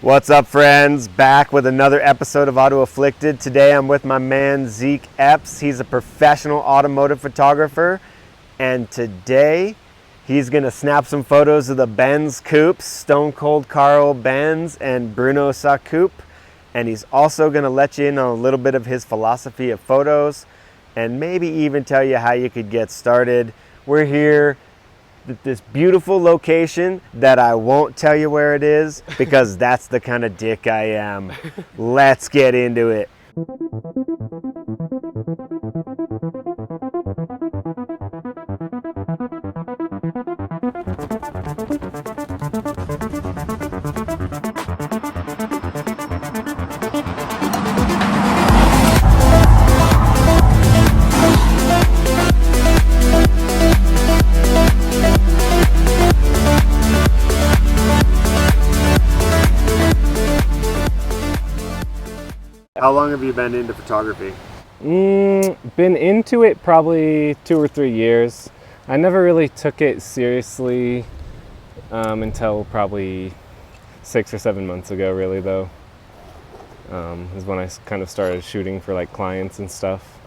What's up, friends? Back with another episode of Auto-Afflicted. Today I'm with my man Zeke Epps. He's a professional automotive photographer, and today he's gonna snap some photos of the Benz coupes, Stone Cold Carl Benz and Bruno Coupe, and he's also gonna let you in on a little bit of his philosophy of photos and maybe even tell you how you could get started. We're here at this beautiful location that I won't tell you where it is because that's the kind of dick I am. Let's get into it. How long have you been into photography? Been into it probably 2 or 3 years. I never really took it seriously until probably 6 or 7 months ago, really, though. Is when I kind of started shooting for like clients and stuff.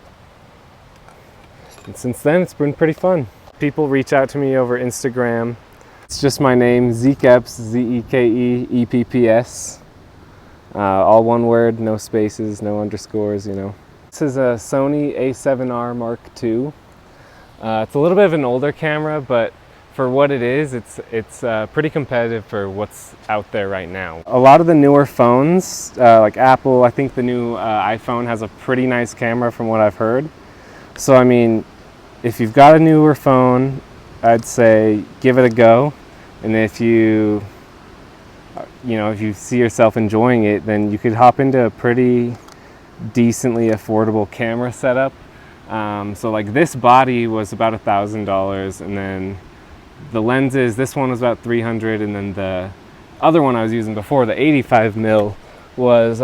And since then, it's been pretty fun. People reach out to me over Instagram. It's just my name, Zeke Epps, Z-E-K-E-E-P-P-S. All one word, no spaces, no underscores, you know. This is a Sony A7R Mark II. It's a little bit of an older camera, but for what it is, it's pretty competitive for what's out there right now. A lot of the newer phones, like Apple, I think the new iPhone has a pretty nice camera from what I've heard. So I mean, if you've got a newer phone, I'd say give it a go. And if you see yourself enjoying it, then you could hop into a pretty decently affordable camera setup. So like this body was about $1,000, and then the lenses, this one was about $300, and then the other one I was using before, the 85mm, was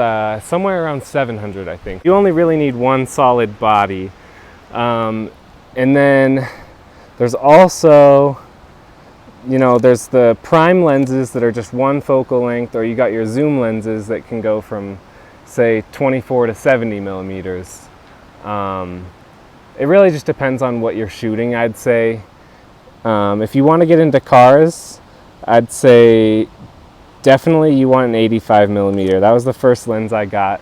somewhere around $700, I think. You only really need one solid body. And then there's also, there's the prime lenses that are just one focal length, or you got your zoom lenses that can go from, say, 24 to 70 millimeters. It really just depends on what you're shooting, I'd say. If you want to get into cars, I'd say definitely you want an 85 millimeter. That was the first lens I got,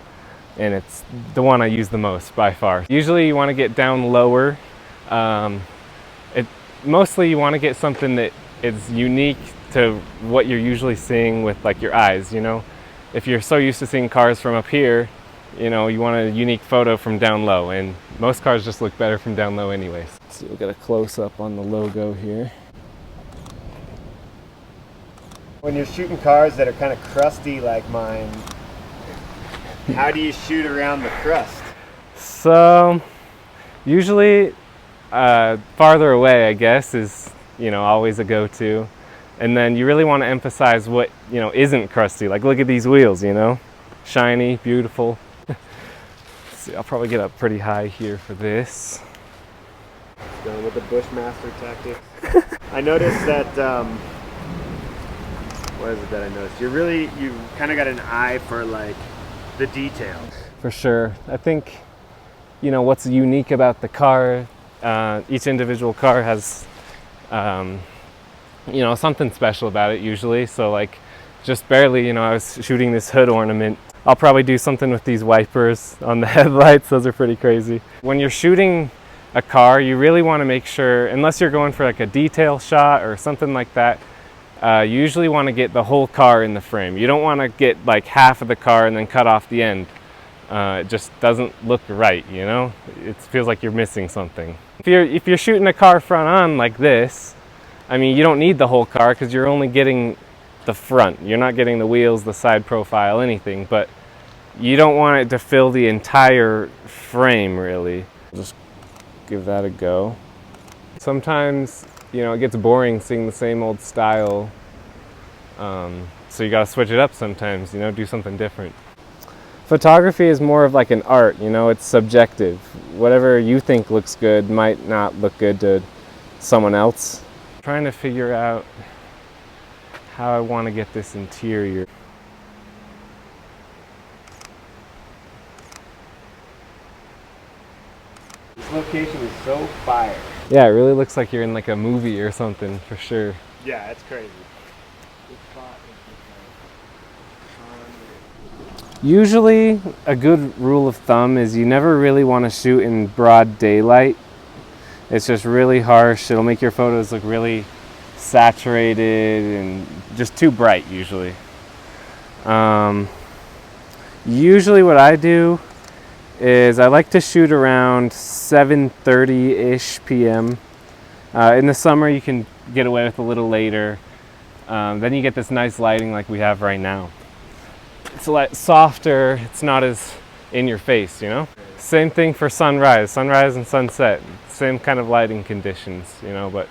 and it's the one I use the most by far. Usually you want to get down lower. Mostly you want to get something that is unique to what you're usually seeing with like your eyes, If you're so used to seeing cars from up here, you want a unique photo from down low, and most cars just look better from down low anyways. So we'll get a close-up on the logo here. When you're shooting cars that are kind of crusty like mine, how do you shoot around the crust? So usually farther away, I guess, is always a go-to. And then you really want to emphasize what, isn't crusty. Like, look at these wheels, shiny, beautiful. See, I'll probably get up pretty high here for this. Going with the Bushmaster tactic. I noticed that, what is it that I noticed? You kind of got an eye for like the details. For sure. I think, what's unique about the car, each individual car has something special about it usually. So like just barely, I was shooting this hood ornament. I'll probably do something with these wipers on the headlights. Those are pretty crazy. When you're shooting a car, you really want to make sure, unless you're going for like a detail shot or something like that, you usually want to get the whole car in the frame. You don't want to get like half of the car and then cut off the end. It just doesn't look right, It feels like you're missing something. If you're shooting a car front on like this, I mean, you don't need the whole car because you're only getting the front. You're not getting the wheels, the side profile, anything, but you don't want it to fill the entire frame, really. Just give that a go. Sometimes, it gets boring seeing the same old style, so you gotta switch it up sometimes, do something different. Photography is more of like an art, it's subjective. Whatever you think looks good might not look good to someone else. I'm trying to figure out how I want to get this interior. This location is so fire. Yeah, it really looks like you're in like a movie or something, for sure. Yeah, it's crazy. Usually, a good rule of thumb is you never really want to shoot in broad daylight. It's just really harsh. It'll make your photos look really saturated and just too bright usually. Usually what I do is I like to shoot around 7:30-ish p.m. In the summer you can get away with a little later. Then you get this nice lighting like we have right now. It's a lot softer, it's not as in your face, you know? Same thing for sunrise and sunset. Same kind of lighting conditions, you know, but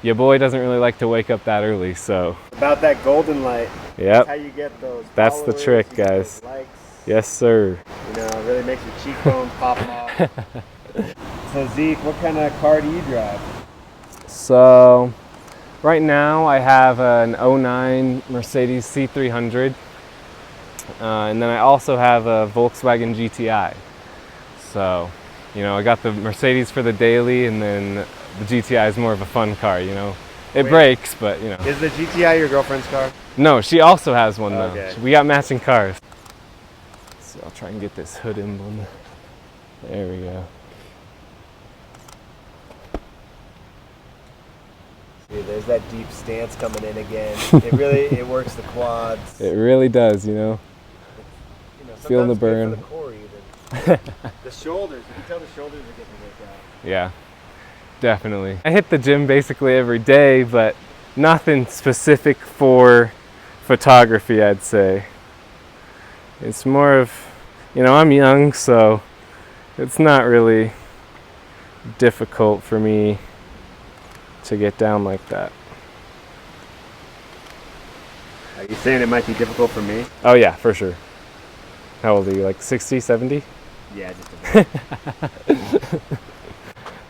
your boy doesn't really like to wake up that early, so. About that golden light. Yep. That's how you get those That's the followers, trick, you get guys. those likes. Yes, sir. You know, it really makes your cheekbones pop off. So Zeke, what kind of car do you drive? So, right now I have an 09 Mercedes C300. And then I also have a Volkswagen GTI. So, you know, I got the Mercedes for the daily, and then the GTI is more of a fun car, you know. It breaks, but you know. Is the GTI your girlfriend's car? No, she also has one though. Okay. We got matching cars. So I'll try and get this hood emblem. There we go. See, there's that deep stance coming in again. It works the quads. It really does, you know. You know, Feel the sometimes burn. good for the core even. The shoulders, you can tell the shoulders are getting worked out. Yeah, definitely. I hit the gym basically every day, but nothing specific for photography, I'd say. It's more of, you know, I'm young, so it's not really difficult for me to get down like that. Are you saying it might be difficult for me? Oh yeah, for sure. How old are you, like 60, 70? Yeah, just a bit.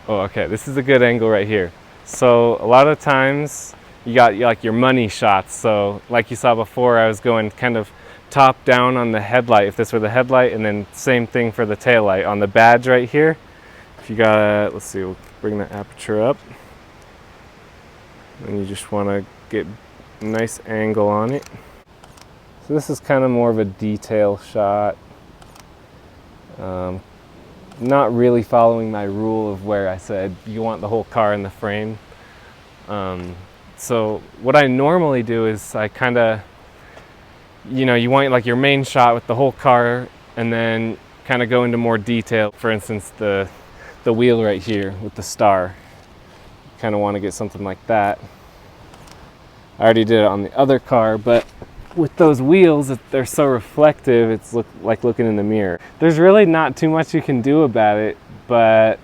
Oh, okay, this is a good angle right here. So a lot of times you got like your money shots. So like you saw before, I was going kind of top down on the headlight, if this were the headlight, and then same thing for the tail light on the badge right here. If you got, let's see, we'll bring the aperture up. And you just want to get a nice angle on it. So this is kind of more of a detail shot. Not really following my rule of where I said you want the whole car in the frame. So what I normally do is I kind of, you know, you want like your main shot with the whole car, and then kind of go into more detail. For instance, the wheel right here with the star. Kind of want to get something like that. I already did it on the other car, but with those wheels, they're so reflective, it's like looking in the mirror. There's really not too much you can do about it, but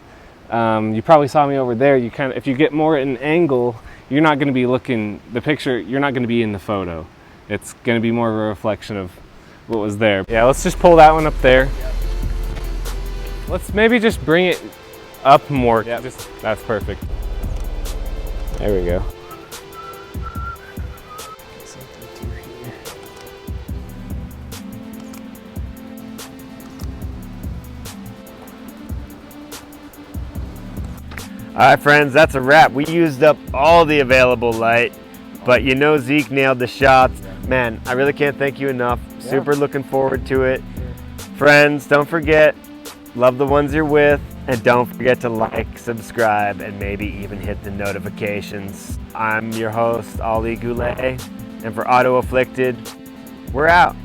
you probably saw me over there. You kind of, if you get more at an angle, you're not going to be looking the picture. You're not going to be in the photo. It's going to be more of a reflection of what was there. Yeah, let's just pull that one up there. Let's maybe just bring it up more. Yeah, that's perfect. There we go. All right, friends, that's a wrap. We used up all the available light, but you know Zeke nailed the shots. Man, I really can't thank you enough. Yeah. Super looking forward to it. Friends, don't forget, love the ones you're with, and don't forget to like, subscribe, and maybe even hit the notifications. I'm your host, Ali Goulet, and for Auto Afflicted, we're out.